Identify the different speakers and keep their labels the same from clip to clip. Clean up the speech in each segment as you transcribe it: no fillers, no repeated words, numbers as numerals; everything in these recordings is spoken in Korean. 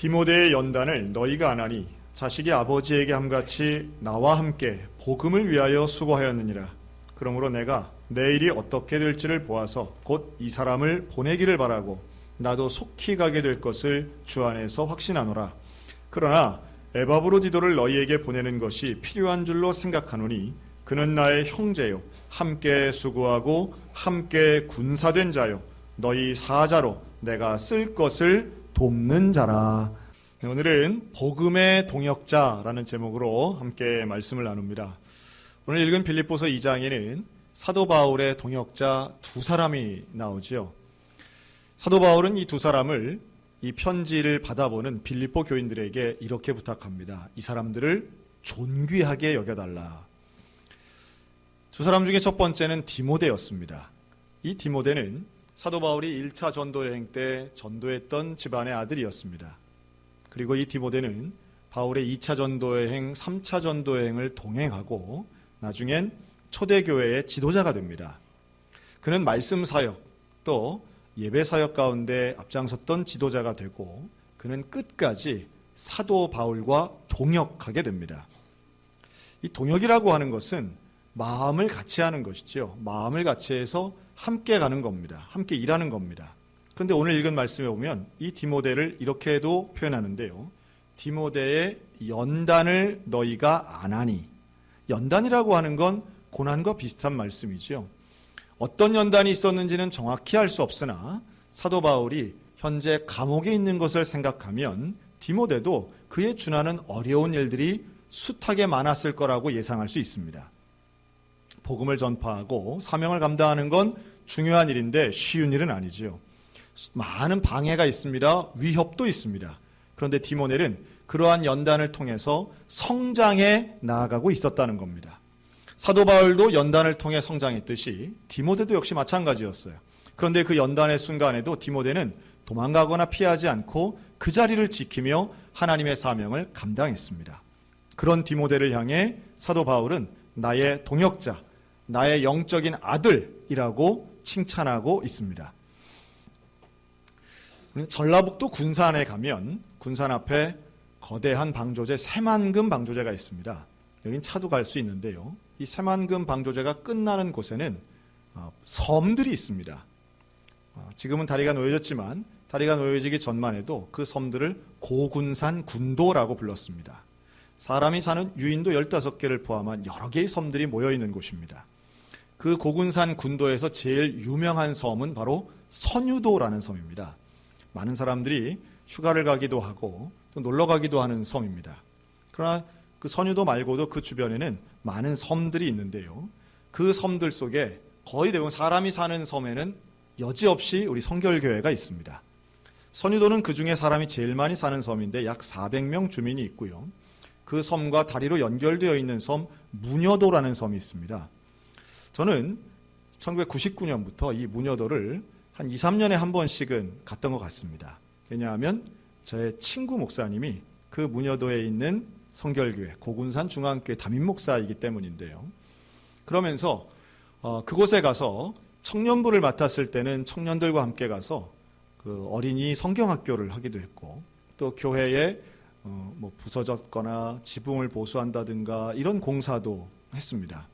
Speaker 1: 디모데의 연단을 너희가 안 하니 자식이 아버지에게 함같이 나와 함께 복음을 위하여 수고하였느니라. 그러므로 내가 내일이 어떻게 될지를 보아서 곧 이 사람을 보내기를 바라고 나도 속히 가게 될 것을 주 안에서 확신하노라. 그러나 에바브로디도를 너희에게 보내는 것이 필요한 줄로 생각하노니 그는 나의 형제요 함께 수고하고 함께 군사된 자요 너희 사자로 내가 쓸 것을 돕는 자라. 오늘은 복음의 동역자라는 제목으로 함께 말씀을 나눕니다. 오늘 읽은 빌립보서 2장에는 사도 바울의 동역자 두 사람이 나오죠. 사도 바울은 이 두 사람을 이 편지를 받아보는 빌립보 교인들에게 이렇게 부탁합니다. 이 사람들을 존귀하게 여겨달라. 두 사람 중에 첫 번째는 디모데였습니다. 이 디모데는 사도 바울이 1차 전도 여행 때 전도했던 집안의 아들이었습니다. 그리고 이 디모데는 바울의 2차 전도 여행, 3차 전도 여행을 동행하고 나중엔 초대교회의 지도자가 됩니다. 그는 말씀 사역 또 예배 사역 가운데 앞장섰던 지도자가 되고 그는 끝까지 사도 바울과 동역하게 됩니다. 이 동역이라고 하는 것은 마음을 같이 하는 것이죠. 마음을 같이 해서 함께 가는 겁니다. 함께 일하는 겁니다. 그런데 오늘 읽은 말씀에 보면 이 디모데를 이렇게도 표현하는데요. 디모데의 연단을 너희가 안 하니. 연단이라고 하는 건 고난과 비슷한 말씀이죠. 어떤 연단이 있었는지는 정확히 알 수 없으나 사도 바울이 현재 감옥에 있는 것을 생각하면 디모데도 그에 준하는 어려운 일들이 숱하게 많았을 거라고 예상할 수 있습니다. 복음을 전파하고 사명을 감당하는 건 중요한 일인데 쉬운 일은 아니죠. 많은 방해가 있습니다. 위협도 있습니다. 그런데 디모데는 그러한 연단을 통해서 성장해 나아가고 있었다는 겁니다. 사도 바울도 연단을 통해 성장했듯이 디모데도 역시 마찬가지였어요. 그런데 그 연단의 순간에도 디모데는 도망가거나 피하지 않고 그 자리를 지키며 하나님의 사명을 감당했습니다. 그런 디모데를 향해 사도 바울은 나의 동역자, 나의 영적인 아들이라고 칭찬하고 있습니다. 전라북도 군산에 가면 군산 앞에 거대한 방조제 새만금 방조제가 있습니다. 여긴 차도 갈 수 있는데요. 이 새만금 방조제가 끝나는 곳에는 섬들이 있습니다. 지금은 다리가 놓여졌지만 다리가 놓여지기 전만 해도 그 섬들을 고군산 군도라고 불렀습니다. 사람이 사는 유인도 15개를 포함한 여러 개의 섬들이 모여있는 곳입니다. 그 고군산 군도에서 제일 유명한 섬은 바로 선유도라는 섬입니다. 많은 사람들이 휴가를 가기도 하고 또 놀러 가기도 하는 섬입니다. 그러나 그 선유도 말고도 그 주변에는 많은 섬들이 있는데요. 그 섬들 속에 거의 대부분 사람이 사는 섬에는 여지없이 우리 성결교회가 있습니다. 선유도는 그 중에 사람이 제일 많이 사는 섬인데 약 400명 주민이 있고요. 그 섬과 다리로 연결되어 있는 섬 무녀도라는 섬이 있습니다. 저는 1999년부터 이 무녀도를 한 2, 3년에 한 번씩은 갔던 것 같습니다. 왜냐하면 저의 친구 목사님이 그 무녀도에 있는 성결교회 고군산 중앙교회 담임 목사이기 때문인데요. 그러면서 그곳에 가서 청년부를 맡았을 때는 청년들과 함께 가서 그 어린이 성경학교를 하기도 했고 또 교회에 부서졌거나 지붕을 보수한다든가 이런 공사도 했습니다.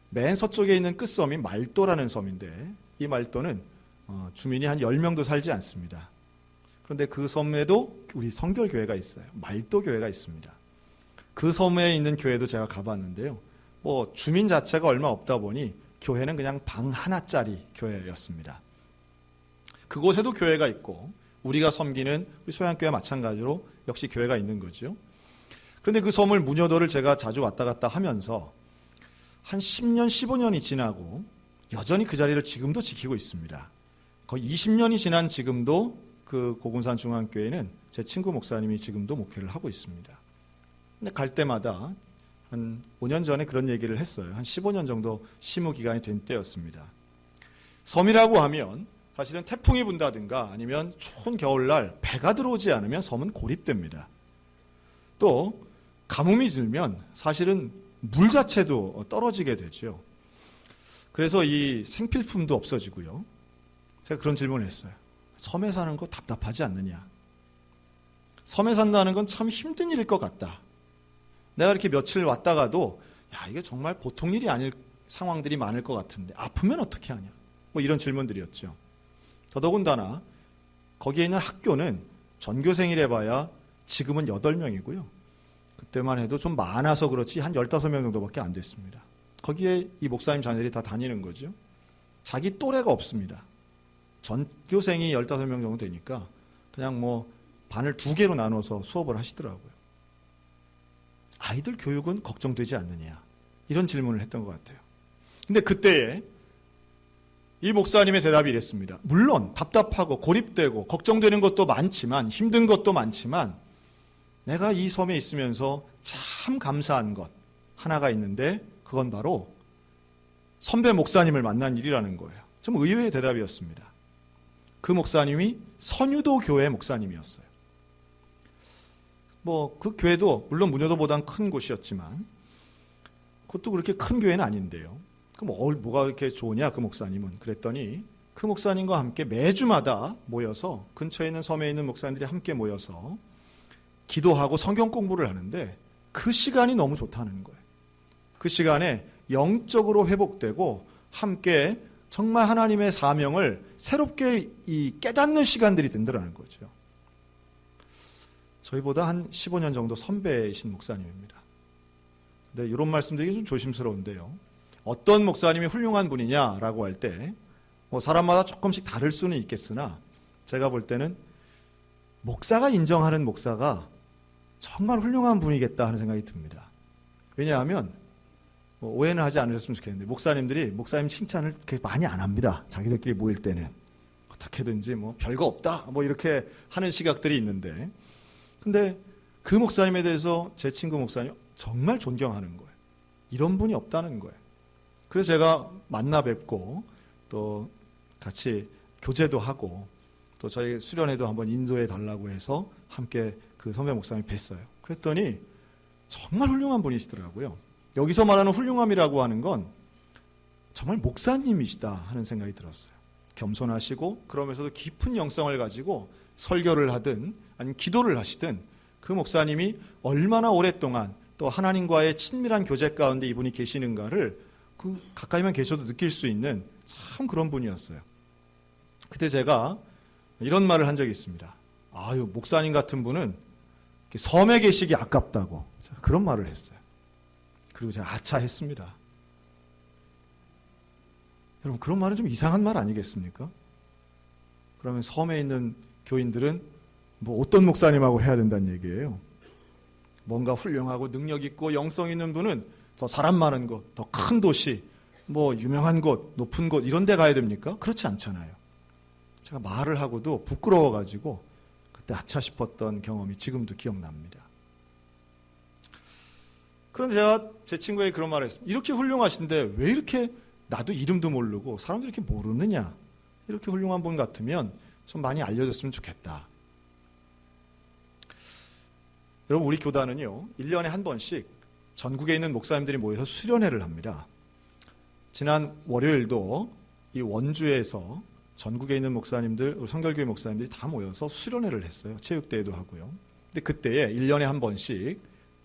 Speaker 1: 맨 서쪽에 있는 끝섬이 말도라는 섬인데 이 말도는 주민이 한 10명도 살지 않습니다. 그런데 그 섬에도 우리 성결교회가 있어요. 말도 교회가 있습니다. 그 섬에 있는 교회도 제가 가봤는데요. 주민 자체가 얼마 없다 보니 교회는 그냥 방 하나짜리 교회였습니다. 그곳에도 교회가 있고 우리가 섬기는 우리 소양교회와 마찬가지로 역시 교회가 있는 거죠. 그런데 그 섬을 무녀도를 제가 자주 왔다 갔다 하면서 한 10년, 15년이 지나고 여전히 그 자리를 지금도 지키고 있습니다. 거의 20년이 지난 지금도 그 고군산 중앙교회는 제 친구 목사님이 지금도 목회를 하고 있습니다. 근데 갈 때마다 한 5년 전에 그런 얘기를 했어요. 한 15년 정도 심우 기간이 된 때였습니다. 섬이라고 하면 사실은 태풍이 분다든가 아니면 추운 겨울날 배가 들어오지 않으면 섬은 고립됩니다. 또 가뭄이 들면 사실은 물 자체도 떨어지게 되죠. 그래서 이 생필품도 없어지고요. 제가 그런 질문을 했어요. 섬에 사는 거 답답하지 않느냐? 섬에 산다는 건 참 힘든 일일 것 같다. 내가 이렇게 며칠 왔다가도 야, 이게 정말 보통 일이 아닐 상황들이 많을 것 같은데 아프면 어떻게 하냐. 뭐 이런 질문들이었죠. 더더군다나 거기에 있는 학교는 전교생이래 봐야 지금은 8명이고요. 그때만 해도 좀 많아서 그렇지 한 15명 정도밖에 안 됐습니다. 거기에 이 목사님 자녀들이 다 다니는 거죠. 자기 또래가 없습니다. 전교생이 15명 정도 되니까 그냥 뭐 반을 2개로 나눠서 수업을 하시더라고요. 아이들 교육은 걱정되지 않느냐 이런 질문을 했던 것 같아요. 근데 그때에 이 목사님의 대답이 이랬습니다. 물론 답답하고 고립되고 걱정되는 것도 많지만 힘든 것도 많지만 내가 이 섬에 있으면서 참 감사한 것 하나가 있는데 그건 바로 선배 목사님을 만난 일이라는 거예요. 좀 의외의 대답이었습니다. 그 목사님이 선유도 교회 목사님이었어요. 뭐 그 교회도 물론 문여도보단 큰 곳이었지만 그것도 그렇게 큰 교회는 아닌데요. 그럼 뭐가 그렇게 좋으냐 그 목사님은. 그랬더니 그 목사님과 함께 매주마다 모여서 근처에 있는 섬에 있는 목사님들이 함께 모여서 기도하고 성경 공부를 하는데 그 시간이 너무 좋다는 거예요. 그 시간에 영적으로 회복되고 함께 정말 하나님의 사명을 새롭게 깨닫는 시간들이 된다는 거죠. 저희보다 한 15년 정도 선배이신 목사님입니다. 근데 이런 말씀드리기 좀 조심스러운데요. 어떤 목사님이 훌륭한 분이냐라고 할 때 뭐 사람마다 조금씩 다를 수는 있겠으나 제가 볼 때는 목사가 인정하는 목사가 정말 훌륭한 분이겠다 하는 생각이 듭니다. 왜냐하면 뭐 오해는 하지 않으셨으면 좋겠는데 목사님들이 목사님 칭찬을 그렇게 많이 안 합니다. 자기들끼리 모일 때는 어떻게든지 뭐 별거 없다 뭐 이렇게 하는 시각들이 있는데 근데 그 목사님에 대해서 제 친구 목사님 정말 존경하는 거예요. 이런 분이 없다는 거예요. 그래서 제가 만나 뵙고 또 같이 교제도 하고 또 저희 수련회도 한번 인도해 달라고 해서 함께 그 선배 목사님 뵀어요. 그랬더니 정말 훌륭한 분이시더라고요. 여기서 말하는 훌륭함이라고 하는 건 정말 목사님이시다 하는 생각이 들었어요. 겸손하시고 그러면서도 깊은 영성을 가지고 설교를 하든 아니면 기도를 하시든 그 목사님이 얼마나 오랫동안 또 하나님과의 친밀한 교제 가운데 이분이 계시는가를 그 가까이만 계셔도 느낄 수 있는 참 그런 분이었어요. 그때 제가 이런 말을 한 적이 있습니다. 아유, 목사님 같은 분은 섬에 계시기 아깝다고 그런 말을 했어요. 그리고 제가 아차 했습니다. 여러분 그런 말은 좀 이상한 말 아니겠습니까? 그러면 섬에 있는 교인들은 뭐 어떤 목사님하고 해야 된다는 얘기예요. 뭔가 훌륭하고 능력 있고 영성 있는 분은 더 사람 많은 곳, 더 큰 도시, 뭐 유명한 곳, 높은 곳 이런 데 가야 됩니까? 그렇지 않잖아요. 제가 말을 하고도 부끄러워가지고 그때 아차 싶었던 경험이 지금도 기억납니다. 그런데 제가 제 친구에게 그런 말을 했습니다. 이렇게 훌륭하신데 왜 이렇게 나도 이름도 모르고 사람들이 이렇게 모르느냐. 이렇게 훌륭한 분 같으면 좀 많이 알려줬으면 좋겠다. 여러분 우리 교단은요 1년에 한 번씩 전국에 있는 목사님들이 모여서 수련회를 합니다. 지난 월요일도 이 원주에서 전국에 있는 목사님들, 성결교회 목사님들이 다 모여서 수련회를 했어요. 체육대회도 하고요. 근데 그때에 1년에 한 번씩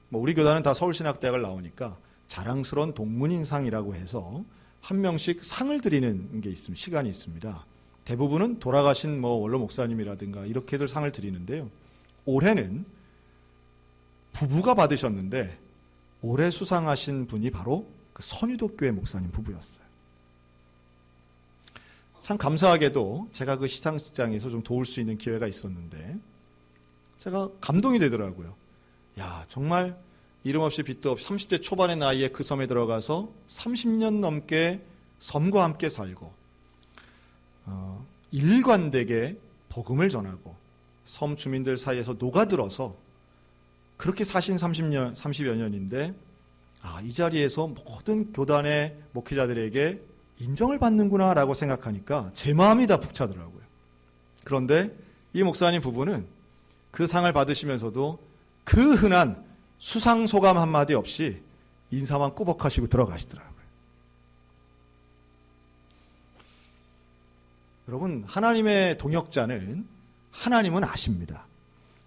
Speaker 1: 뭐 우리 교단은 다 서울신학대학을 나오니까 자랑스러운 동문인상이라고 해서 한 명씩 상을 드리는 게 있습니다. 시간이 있습니다. 대부분은 돌아가신 뭐 원로 목사님이라든가 이렇게들 상을 드리는데요. 올해는 부부가 받으셨는데 올해 수상하신 분이 바로 그 선유도 교회 목사님 부부였어요. 참 감사하게도 제가 그 시상식장에서 좀 도울 수 있는 기회가 있었는데 제가 감동이 되더라고요. 야, 정말 이름 없이 빚도 없이 30대 초반의 나이에 그 섬에 들어가서 30년 넘게 섬과 함께 살고 일관되게 복음을 전하고 섬 주민들 사이에서 녹아들어서 그렇게 사신 30여 년인데 이 자리에서 모든 교단의 목회자들에게 인정을 받는구나라고 생각하니까 제 마음이 다 벅차더라고요. 그런데 이 목사님 부부는 그 상을 받으시면서도 그 흔한 수상 소감 한마디 없이 인사만 꾸벅하시고 들어가시더라고요. 여러분 하나님의 동역자는 하나님은 아십니다.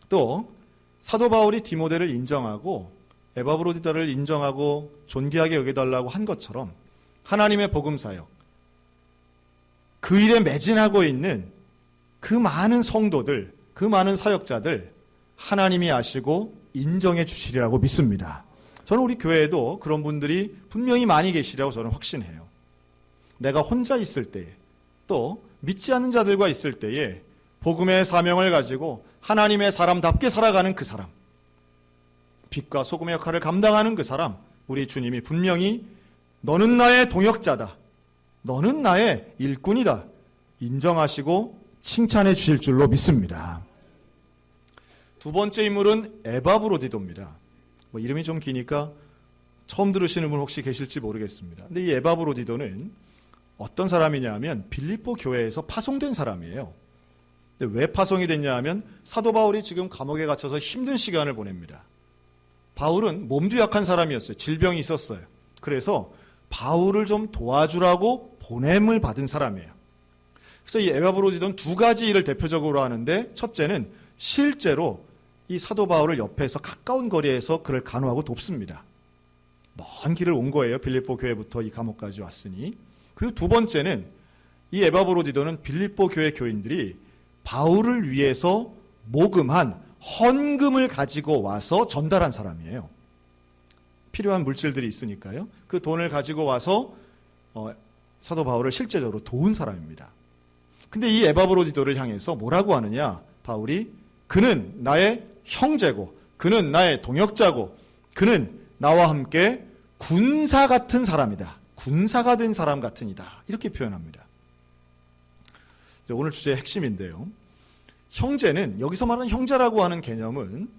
Speaker 1: 또 사도 바울이 디모데를 인정하고 에바브로디다를 인정하고 존귀하게 여겨달라고 한 것처럼 하나님의 복음 사역, 그 일에 매진하고 있는 그 많은 성도들, 그 많은 사역자들 하나님이 아시고 인정해 주시리라고 믿습니다. 저는 우리 교회에도 그런 분들이 분명히 많이 계시리라고 저는 확신해요. 내가 혼자 있을 때에, 또 믿지 않는 자들과 있을 때에 복음의 사명을 가지고 하나님의 사람답게 살아가는 그 사람, 빛과 소금의 역할을 감당하는 그 사람, 우리 주님이 분명히 너는 나의 동역자다, 너는 나의 일꾼이다 인정하시고 칭찬해 주실 줄로 믿습니다. 두 번째 인물은 에바브로디도입니다. 이름이 좀 기니까 처음 들으시는 분 혹시 계실지 모르겠습니다. 근데 이 에바브로디도는 어떤 사람이냐 하면 빌립보 교회에서 파송된 사람이에요. 근데 왜 파송이 됐냐 하면 사도 바울이 지금 감옥에 갇혀서 힘든 시간을 보냅니다. 바울은 몸도 약한 사람이었어요. 질병이 있었어요. 그래서 바울을 좀 도와주라고 보냄을 받은 사람이에요. 그래서 이 에바브로디도는 두 가지 일을 대표적으로 하는데, 첫째는 실제로 이 사도 바울을 옆에서 가까운 거리에서 그를 간호하고 돕습니다. 먼 길을 온 거예요. 빌립보 교회부터 이 감옥까지 왔으니. 그리고 두 번째는 이 에바브로디도는 빌립보 교회 교인들이 바울을 위해서 모금한 헌금을 가지고 와서 전달한 사람이에요. 필요한 물질들이 있으니까요. 그 돈을 가지고 와서 사도 바울을 실제적으로 도운 사람입니다. 근데 이 에바브로디도를 향해서 뭐라고 하느냐? 바울이 그는 나의 형제고, 그는 나의 동역자고, 그는 나와 함께 군사 같은 사람이다. 군사가 된 사람 같으니다. 이렇게 표현합니다. 오늘 주제의 핵심인데요. 형제는, 여기서 말하는 형제라고 하는 개념은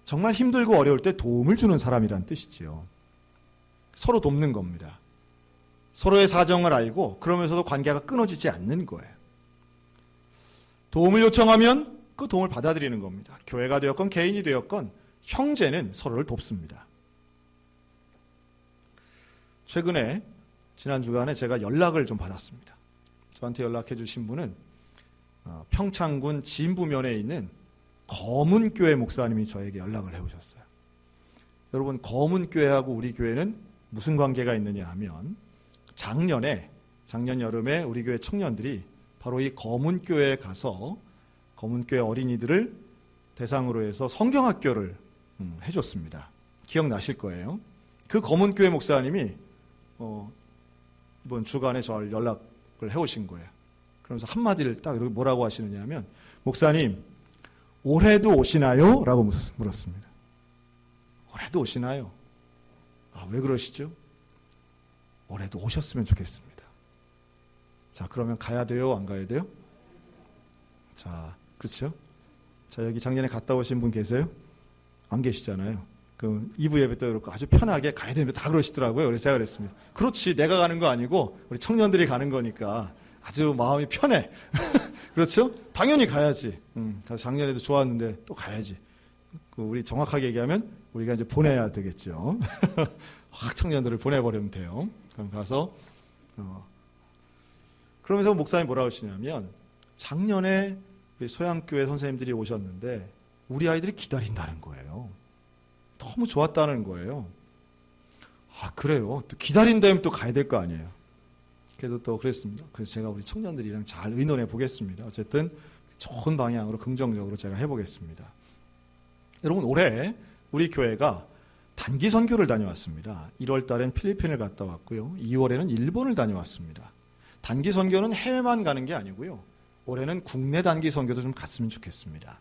Speaker 1: 정말 힘들고 어려울 때 도움을 주는 사람이란 뜻이지요. 서로 돕는 겁니다. 서로의 사정을 알고 그러면서도 관계가 끊어지지 않는 거예요. 도움을 요청하면 그 도움을 받아들이는 겁니다. 교회가 되었건 개인이 되었건 형제는 서로를 돕습니다. 최근에 지난 주간에 제가 연락을 좀 받았습니다. 저한테 연락해 주신 분은 평창군 진부면에 있는 거문교회 목사님이 저에게 연락을 해오셨어요. 여러분, 거문교회하고 우리 교회는 무슨 관계가 있느냐 하면 작년 여름에 우리 교회 청년들이 바로 이 거문교회에 가서 거문교회 어린이들을 대상으로 해서 성경학교를 해줬습니다. 기억나실 거예요. 그 거문교회 목사님이 이번 주간에 저를 연락을 해오신 거예요. 그러면서 한마디를 딱 이렇게 뭐라고 하시느냐 하면, 목사님 올해도 오시나요? 라고 물었습니다. 올해도 오시나요? 왜 그러시죠? 올해도 오셨으면 좋겠습니다. 자, 그러면 가야 돼요? 안 가야 돼요? 자, 그렇죠? 자, 여기 작년에 갔다 오신 분 계세요? 안 계시잖아요. 그 2부 예배 때도 그렇고 아주 편하게 가야 됩니다. 다 그러시더라고요. 그래서 제가 그랬습니다. 그렇지, 내가 가는 거 아니고 우리 청년들이 가는 거니까 아주 마음이 편해. 그렇죠? 당연히 가야지. 작년에도 좋았는데 또 가야지. 우리 정확하게 얘기하면 우리가 이제 보내야 되겠죠. 확 청년들을 보내버리면 돼요. 그럼 가서 그러면서 목사님 뭐라고 하시냐면, 작년에 소양교회 선생님들이 오셨는데 우리 아이들이 기다린다는 거예요. 너무 좋았다는 거예요. 그래요? 또 기다린다면 또 가야 될 거 아니에요. 그래도 또 그랬습니다. 그래서 제가 우리 청년들이랑 잘 의논해 보겠습니다. 어쨌든 좋은 방향으로 긍정적으로 제가 해보겠습니다. 여러분, 올해 우리 교회가 단기 선교를 다녀왔습니다. 1월 달엔 필리핀을 갔다 왔고요. 2월에는 일본을 다녀왔습니다. 단기 선교는 해외만 가는 게 아니고요. 올해는 국내 단기 선교도 좀 갔으면 좋겠습니다.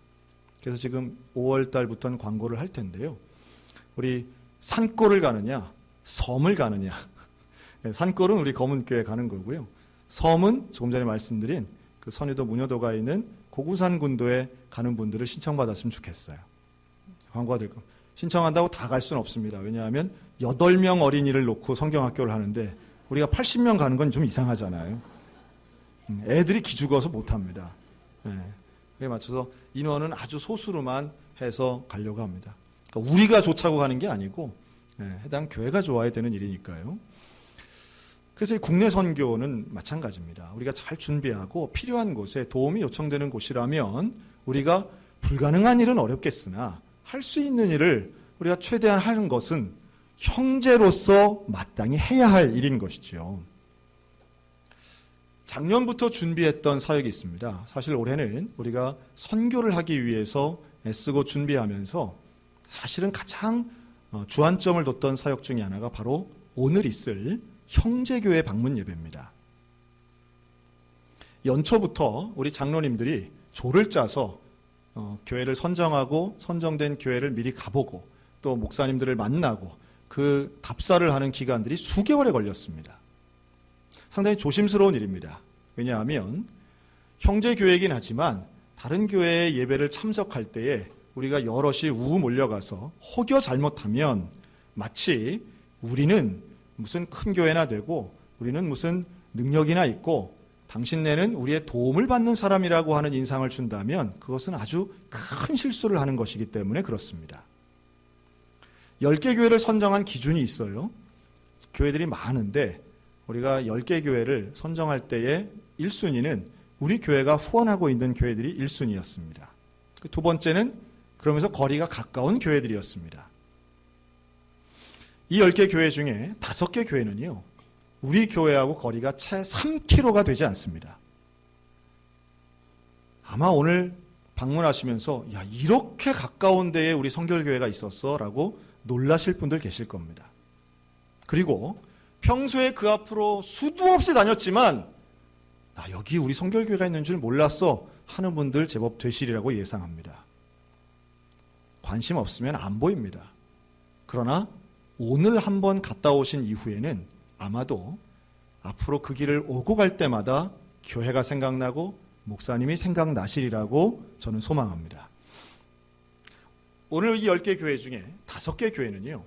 Speaker 1: 그래서 지금 5월 달부터는 광고를 할 텐데요. 우리 산골을 가느냐, 섬을 가느냐. 산골은 우리 거문교회 가는 거고요. 섬은 조금 전에 말씀드린 그 선유도 문여도가 있는 고구산 군도에 가는 분들을 신청받았으면 좋겠어요. 광고가 될 겁니다. 신청한다고 다 갈 수는 없습니다. 왜냐하면 8명 어린이를 놓고 성경학교를 하는데 우리가 80명 가는 건 좀 이상하잖아요. 애들이 기죽어서 못합니다. 그에 맞춰서 인원은 아주 소수로만 해서 가려고 합니다. 그러니까 우리가 좋자고 가는 게 아니고 해당 교회가 좋아야 되는 일이니까요. 그래서 이 국내 선교는 마찬가지입니다. 우리가 잘 준비하고 필요한 곳에 도움이 요청되는 곳이라면 우리가 불가능한 일은 어렵겠으나 할 수 있는 일을 우리가 최대한 하는 것은 형제로서 마땅히 해야 할 일인 것이지요. 작년부터 준비했던 사역이 있습니다. 사실 올해는 우리가 선교를 하기 위해서 애쓰고 준비하면서 사실은 가장 주안점을 뒀던 사역 중에 하나가 바로 오늘 있을 형제교회 방문 예배입니다. 연초부터 우리 장로님들이 조를 짜서 교회를 선정하고 선정된 교회를 미리 가보고 또 목사님들을 만나고 그 답사를 하는 기간들이 수개월에 걸렸습니다. 상당히 조심스러운 일입니다. 왜냐하면 형제교회이긴 하지만 다른 교회의 예배를 참석할 때에 우리가 여럿이 우 몰려가서 혹여 잘못하면 마치 우리는 무슨 큰 교회나 되고 우리는 무슨 능력이나 있고 당신네는 우리의 도움을 받는 사람이라고 하는 인상을 준다면 그것은 아주 큰 실수를 하는 것이기 때문에 그렇습니다. 10개 교회를 선정한 기준이 있어요. 교회들이 많은데 우리가 10개 교회를 선정할 때의 1순위는 우리 교회가 후원하고 있는 교회들이 1순위였습니다. 두 번째는 그러면서 거리가 가까운 교회들이었습니다. 이 10개 교회 중에 5개 교회는요, 우리 교회하고 거리가 채 3km가 되지 않습니다. 아마 오늘 방문하시면서 야, 이렇게 가까운 데에 우리 성결교회가 있었어 라고 놀라실 분들 계실 겁니다. 그리고 평소에 그 앞으로 수도 없이 다녔지만 나 여기 우리 성결교회가 있는 줄 몰랐어 하는 분들 제법 되시리라고 예상합니다. 관심 없으면 안 보입니다. 그러나 오늘 한번 갔다 오신 이후에는 아마도 앞으로 그 길을 오고 갈 때마다 교회가 생각나고 목사님이 생각나시리라고 저는 소망합니다. 오늘 이 10개 교회 중에 5개 교회는요,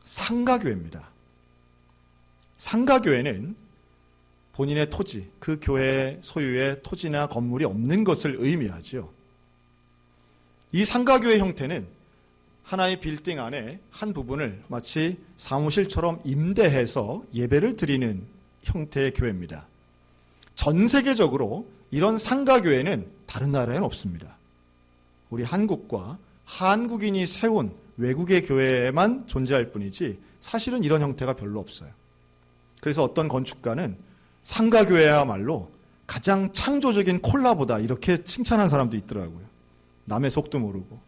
Speaker 1: 상가교회입니다. 상가교회는 본인의 토지, 그 교회 소유의 토지나 건물이 없는 것을 의미하죠. 이 상가교회 형태는 하나의 빌딩 안에 한 부분을 마치 사무실처럼 임대해서 예배를 드리는 형태의 교회입니다. 전 세계적으로 이런 상가교회는 다른 나라에는 없습니다. 우리 한국과 한국인이 세운 외국의 교회에만 존재할 뿐이지 사실은 이런 형태가 별로 없어요. 그래서 어떤 건축가는 상가교회야말로 가장 창조적인 콜라보다 이렇게 칭찬한 사람도 있더라고요. 남의 속도 모르고.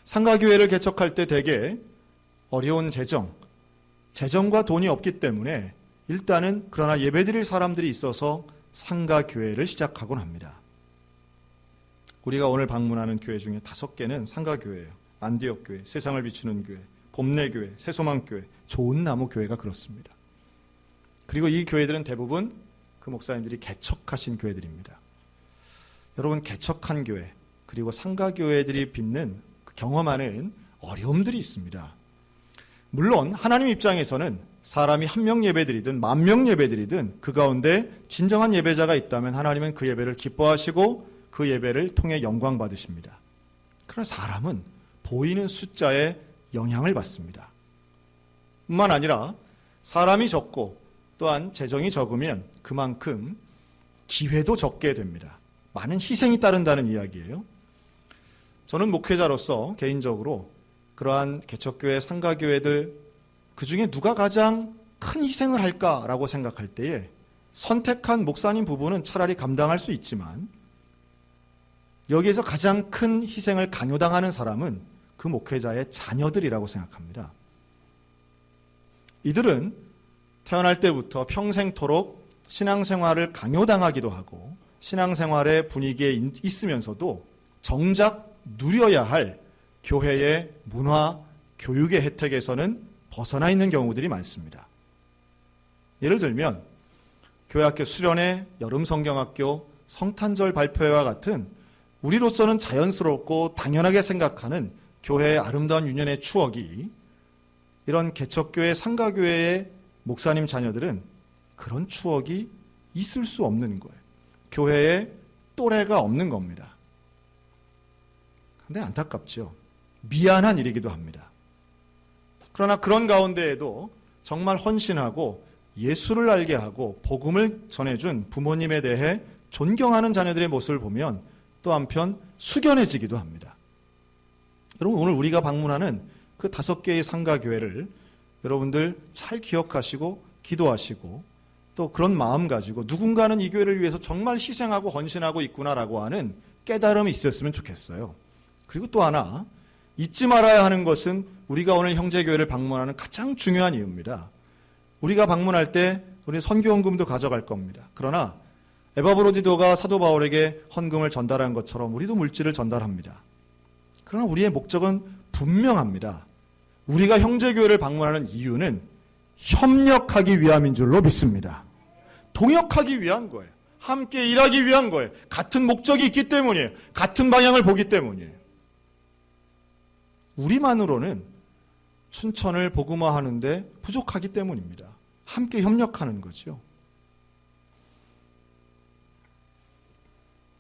Speaker 1: 상가교회를 개척할 때 대개 어려운 재정과 돈이 없기 때문에 일단은 그러나 예배드릴 사람들이 있어서 상가교회를 시작하곤 합니다. 우리가 오늘 방문하는 교회 중에 5개는 상가교회예요. 안디옥교회, 세상을 비추는 교회, 봄내교회, 새소망교회, 좋은 나무 교회가 그렇습니다. 그리고 이 교회들은 대부분 그 목사님들이 개척하신 교회들입니다. 여러분, 개척한 교회 그리고 상가교회들이 빚는 경험하는 어려움들이 있습니다. 물론 하나님 입장에서는 사람이 1명 예배드리든 10,000명 예배드리든 그 가운데 진정한 예배자가 있다면 하나님은 그 예배를 기뻐하시고 그 예배를 통해 영광 받으십니다. 그러나 사람은 보이는 숫자에 영향을 받습니다. 뿐만 아니라 사람이 적고 또한 재정이 적으면 그만큼 기회도 적게 됩니다. 많은 희생이 따른다는 이야기예요. 저는 목회자로서 개인적으로 그러한 개척교회, 상가교회들 그 중에 누가 가장 큰 희생을 할까라고 생각할 때에 선택한 목사님 부부는 차라리 감당할 수 있지만 여기에서 가장 큰 희생을 강요당하는 사람은 그 목회자의 자녀들이라고 생각합니다. 이들은 태어날 때부터 평생토록 신앙생활을 강요당하기도 하고 신앙생활의 분위기에 있으면서도 정작 누려야 할 교회의 문화, 교육의 혜택에서는 벗어나 있는 경우들이 많습니다. 예를 들면 교회학교 수련회, 여름성경학교, 성탄절 발표회와 같은 우리로서는 자연스럽고 당연하게 생각하는 교회의 아름다운 유년의 추억이 이런 개척교회, 상가교회의 목사님 자녀들은 그런 추억이 있을 수 없는 거예요. 교회에 또래가 없는 겁니다. 근데 안타깝죠. 미안한 일이기도 합니다. 그러나 그런 가운데에도 정말 헌신하고 예수를 알게 하고 복음을 전해준 부모님에 대해 존경하는 자녀들의 모습을 보면 또 한편 숙연해지기도 합니다. 여러분, 오늘 우리가 방문하는 그 5개의 상가교회를 여러분들 잘 기억하시고 기도하시고 또 그런 마음 가지고 누군가는 이 교회를 위해서 정말 희생하고 헌신하고 있구나라고 하는 깨달음이 있었으면 좋겠어요. 그리고 또 하나 잊지 말아야 하는 것은 우리가 오늘 형제교회를 방문하는 가장 중요한 이유입니다. 우리가 방문할 때 우리 선교헌금도 가져갈 겁니다. 그러나 에바브로디도가 사도 바울에게 헌금을 전달한 것처럼 우리도 물질을 전달합니다. 그러나 우리의 목적은 분명합니다. 우리가 형제교회를 방문하는 이유는 협력하기 위함인 줄로 믿습니다. 동역하기 위한 거예요. 함께 일하기 위한 거예요. 같은 목적이 있기 때문이에요. 같은 방향을 보기 때문이에요. 우리만으로는 춘천을 복음화하는데 부족하기 때문입니다. 함께 협력하는 거죠.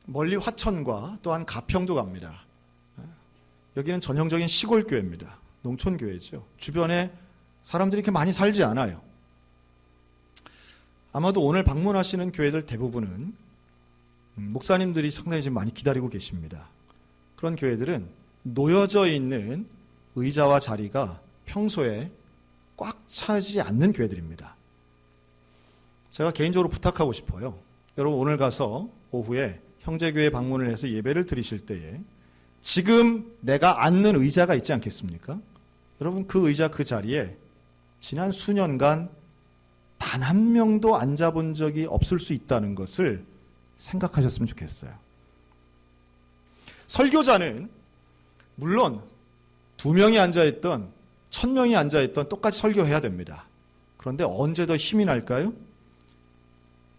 Speaker 1: 멀리 화천과 또한 가평도 갑니다. 여기는 전형적인 시골 교회입니다. 농촌 교회죠. 주변에 사람들이 이렇게 많이 살지 않아요. 아마도 오늘 방문하시는 교회들 대부분은 목사님들이 상당히 지금 많이 기다리고 계십니다. 그런 교회들은 놓여져 있는 의자와 자리가 평소에 꽉 차지 않는 교회들입니다. 제가 개인적으로 부탁하고 싶어요. 여러분, 오늘 가서 오후에 형제교회 방문을 해서 예배를 드리실 때에 지금 내가 앉는 의자가 있지 않겠습니까? 여러분, 그 의자 그 자리에 지난 수년간 단 한 명도 앉아본 적이 없을 수 있다는 것을 생각하셨으면 좋겠어요. 설교자는 물론 2명이 앉아있던 1000명이 앉아있던 똑같이 설교해야 됩니다. 그런데 언제 더 힘이 날까요?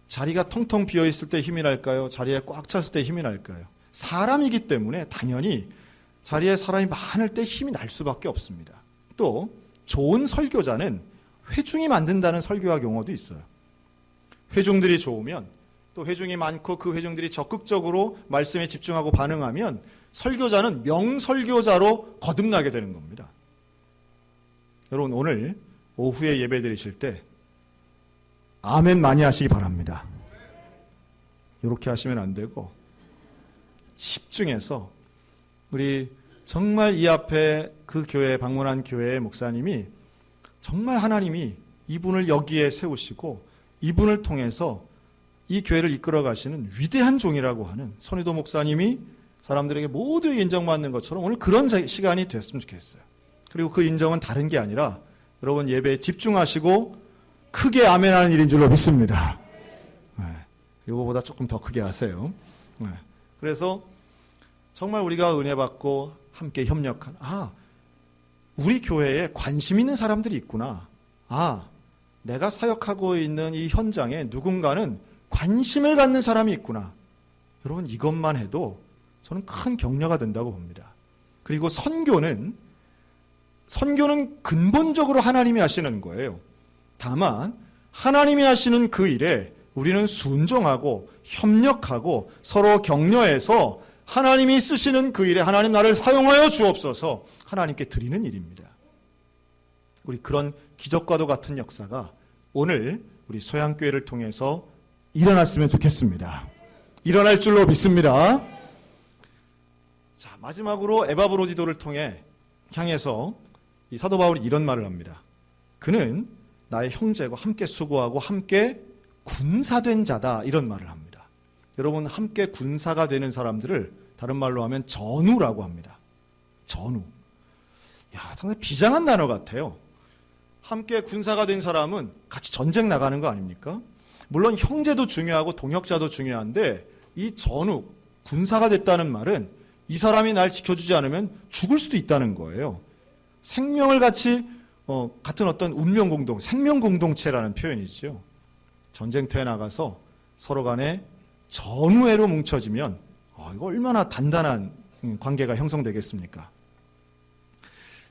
Speaker 1: 자리가 텅텅 비어있을 때 힘이 날까요? 자리에 꽉 찼을 때 힘이 날까요? 사람이기 때문에 당연히 자리에 사람이 많을 때 힘이 날 수밖에 없습니다. 또 좋은 설교자는 회중이 만든다는 설교학 용어도 있어요. 회중들이 좋으면 또 회중이 많고 그 회중들이 적극적으로 말씀에 집중하고 반응하면 설교자는 명설교자로 거듭나게 되는 겁니다. 여러분, 오늘 오후에 예배 드리실 때 아멘 많이 하시기 바랍니다. 이렇게 하시면 안 되고 집중해서 우리 정말 이 앞에 그 교회 방문한 교회의 목사님이 정말 하나님이 이분을 여기에 세우시고 이분을 통해서 이 교회를 이끌어 가시는 위대한 종이라고 하는 선희도 목사님이 사람들에게 모두 인정받는 것처럼 오늘 그런 시간이 됐으면 좋겠어요. 그리고 그 인정은 다른 게 아니라 여러분 예배에 집중하시고 크게 아멘하는 일인 줄로 믿습니다. 이거보다 조금 더 크게 하세요. 그래서 정말 우리가 은혜 받고 함께 협력한 우리 교회에 관심 있는 사람들이 있구나. 내가 사역하고 있는 이 현장에 누군가는 관심을 갖는 사람이 있구나. 여러분, 이것만 해도 저는 큰 격려가 된다고 봅니다. 그리고 선교는 근본적으로 하나님이 하시는 거예요. 다만 하나님이 하시는 그 일에 우리는 순종하고 협력하고 서로 격려해서 하나님이 쓰시는 그 일에 하나님 나를 사용하여 주옵소서 하나님께 드리는 일입니다. 우리 그런 기적과도 같은 역사가 오늘 우리 소양교회를 통해서 일어났으면 좋겠습니다. 일어날 줄로 믿습니다. 자, 마지막으로 에바브로디도를 향해서 이 사도 바울이 이런 말을 합니다. 그는 나의 형제고 함께 수고하고 함께 군사된 자다, 이런 말을 합니다. 여러분, 함께 군사가 되는 사람들을 다른 말로 하면 전우라고 합니다. 전우. 상당히 비장한 단어 같아요. 함께 군사가 된 사람은 같이 전쟁 나가는 거 아닙니까? 물론 형제도 중요하고 동역자도 중요한데 이 전우, 군사가 됐다는 말은 이 사람이 날 지켜주지 않으면 죽을 수도 있다는 거예요. 생명을 같이 같은 어떤 운명 공동, 생명 공동체라는 표현이죠. 전쟁터에 나가서 서로 간에 전우애로 뭉쳐지면 이거 얼마나 단단한 관계가 형성되겠습니까?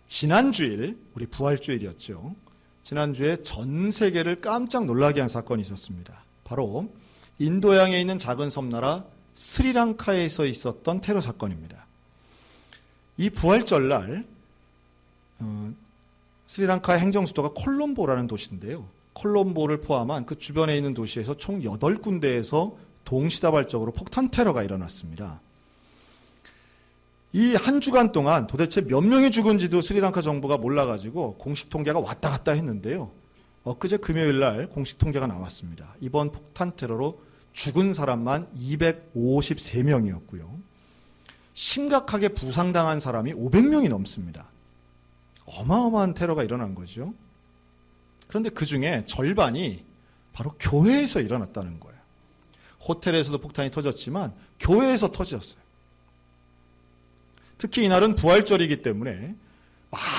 Speaker 1: 지난주일, 우리 부활주일이었죠. 지난주에 전 세계를 깜짝 놀라게 한 사건이 있었습니다. 바로 인도양에 있는 작은 섬나라 스리랑카에서 있었던 테러 사건입니다. 이 부활절날 스리랑카의 행정수도가 콜롬보라는 도시인데요. 콜롬보를 포함한 그 주변에 있는 도시에서 총 8군데에서 동시다발적으로 폭탄 테러가 일어났습니다. 이 한 주간 동안 도대체 몇 명이 죽은지도 스리랑카 정부가 몰라가지고 공식 통계가 왔다 갔다 했는데요. 엊그제 금요일 날 공식 통계가 나왔습니다. 이번 폭탄 테러로 죽은 사람만 253명이었고요. 심각하게 부상당한 사람이 500명이 넘습니다. 어마어마한 테러가 일어난 거죠. 그런데 그 중에 절반이 바로 교회에서 일어났다는 거예요. 호텔에서도 폭탄이 터졌지만 교회에서 터졌어요. 특히 이날은 부활절이기 때문에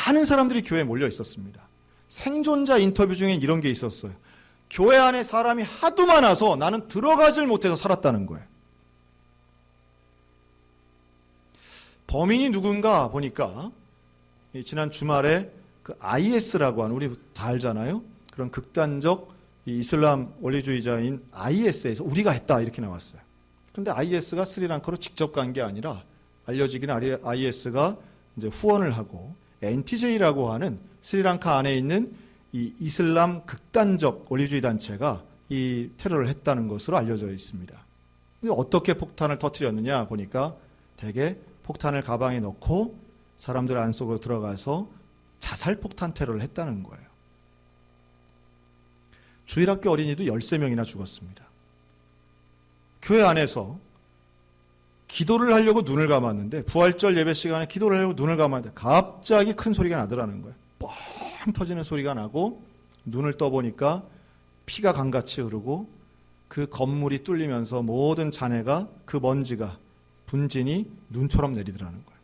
Speaker 1: 많은 사람들이 교회에 몰려 있었습니다. 생존자 인터뷰 중에 이런 게 있었어요. 교회 안에 사람이 하도 많아서 나는 들어가질 못해서 살았다는 거예요. 범인이 누군가 보니까 지난 주말에 그 IS라고 하는, 우리 다 알잖아요. 그런 극단적 이슬람 원리주의자인 IS에서 우리가 했다 이렇게 나왔어요. 그런데 IS가 스리랑카로 직접 간 게 아니라 알려지기는 IS가 이제 후원을 하고 NTJ라고 하는 스리랑카 안에 있는 이 이슬람 극단적 원리주의 단체가 이 테러를 했다는 것으로 알려져 있습니다. 근데 어떻게 폭탄을 터뜨렸느냐 보니까 대개 폭탄을 가방에 넣고 사람들 안속으로 들어가서 자살 폭탄 테러를 했다는 거예요. 주일학교 어린이도 13명이나 죽었습니다. 교회 안에서 기도를 하려고 눈을 감았는데, 부활절 예배 시간에 기도를 하려고 눈을 감았는데 갑자기 큰 소리가 나더라는 거예요. 뻥 터지는 소리가 나고 눈을 떠보니까 피가 강같이 흐르고 그 건물이 뚫리면서 모든 잔해가, 그 먼지가, 분진이 눈처럼 내리더라는 거예요.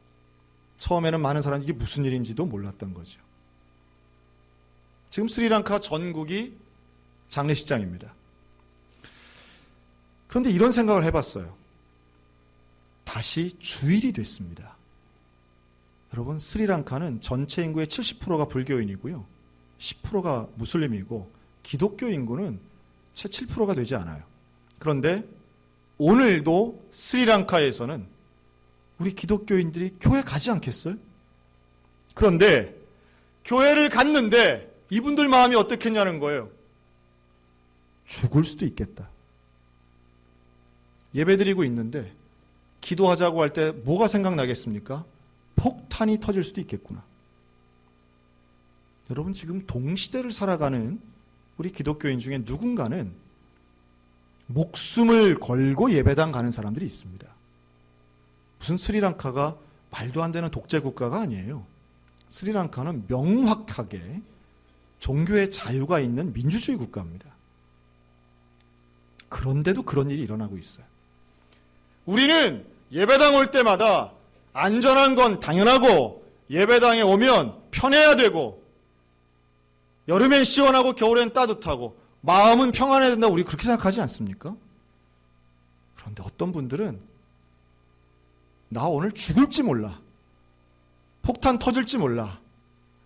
Speaker 1: 처음에는 많은 사람이 이게 무슨 일인지도 몰랐던 거죠. 지금 스리랑카 전국이 장례식장입니다. 그런데 이런 생각을 해봤어요. 다시 주일이 됐습니다. 여러분, 스리랑카는 전체 인구의 70%가 불교인이고요. 10%가 무슬림이고 기독교 인구는 채 7%가 되지 않아요. 그런데 오늘도 스리랑카에서는 우리 기독교인들이 교회 가지 않겠어요? 그런데 교회를 갔는데 이분들 마음이 어떻겠냐는 거예요. 죽을 수도 있겠다. 예배드리고 있는데 기도하자고 할 때 뭐가 생각나겠습니까? 폭탄이 터질 수도 있겠구나. 여러분, 지금 동시대를 살아가는 우리 기독교인 중에 누군가는 목숨을 걸고 예배당 가는 사람들이 있습니다. 무슨 스리랑카가 말도 안 되는 독재 국가가 아니에요. 스리랑카는 명확하게 종교의 자유가 있는 민주주의 국가입니다. 그런데도 그런 일이 일어나고 있어요. 우리는 예배당 올 때마다 안전한 건 당연하고 예배당에 오면 편해야 되고 여름엔 시원하고 겨울엔 따뜻하고 마음은 평안해야 된다, 우리 그렇게 생각하지 않습니까? 그런데 어떤 분들은 나 오늘 죽을지 몰라, 폭탄 터질지 몰라,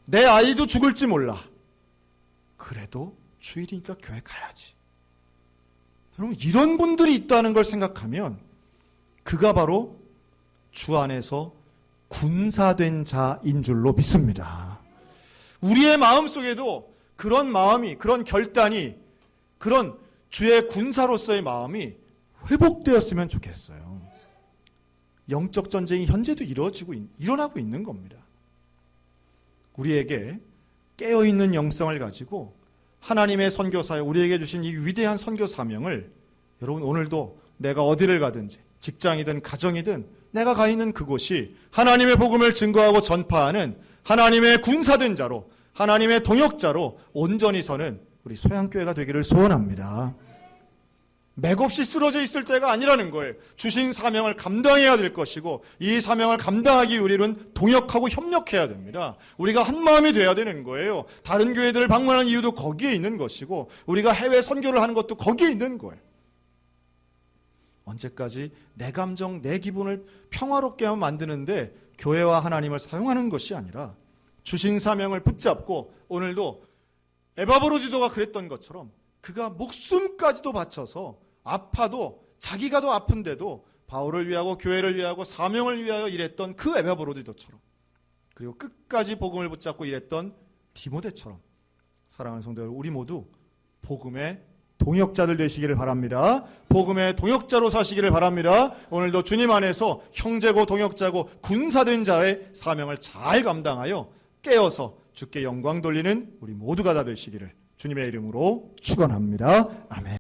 Speaker 1: 내 아이도 죽을지 몰라, 그래도 주일이니까 교회 가야지. 여러분, 이런 분들이 있다는 걸 생각하면 그가 바로 주 안에서 군사된 자인 줄로 믿습니다. 우리의 마음속에도 그런 마음이, 그런 결단이, 그런 주의 군사로서의 마음이 회복되었으면 좋겠어요. 영적 전쟁이 현재도 일어나고 있는 겁니다. 우리에게 깨어있는 영성을 가지고 하나님의 선교사에 우리에게 주신 이 위대한 선교 사명을, 여러분, 오늘도 내가 어디를 가든지 직장이든 가정이든 내가 가 있는 그곳이 하나님의 복음을 증거하고 전파하는 하나님의 군사된 자로, 하나님의 동역자로 온전히 서는 우리 소양교회가 되기를 소원합니다. 맥없이 쓰러져 있을 때가 아니라는 거예요. 주신 사명을 감당해야 될 것이고, 이 사명을 감당하기 위해 우리는 동역하고 협력해야 됩니다. 우리가 한 마음이 돼야 되는 거예요. 다른 교회들을 방문하는 이유도 거기에 있는 것이고, 우리가 해외 선교를 하는 것도 거기에 있는 거예요. 언제까지 내 감정, 내 기분을 평화롭게 만드는데 교회와 하나님을 사용하는 것이 아니라 주신 사명을 붙잡고, 오늘도 에바브로지도가 그랬던 것처럼 그가 목숨까지도 바쳐서 아파도, 자기가 더 아픈데도 바울을 위하고 교회를 위하고 사명을 위하여 일했던 그 에바브로지도처럼, 그리고 끝까지 복음을 붙잡고 일했던 디모데처럼, 사랑하는 성도 여러분, 우리 모두 복음의 동역자들 되시기를 바랍니다. 복음의 동역자로 사시기를 바랍니다. 오늘도 주님 안에서 형제고 동역자고 군사된 자의 사명을 잘 감당하여 깨어서 주께 영광 돌리는 우리 모두가 다 되시기를 주님의 이름으로 축원합니다. 아멘.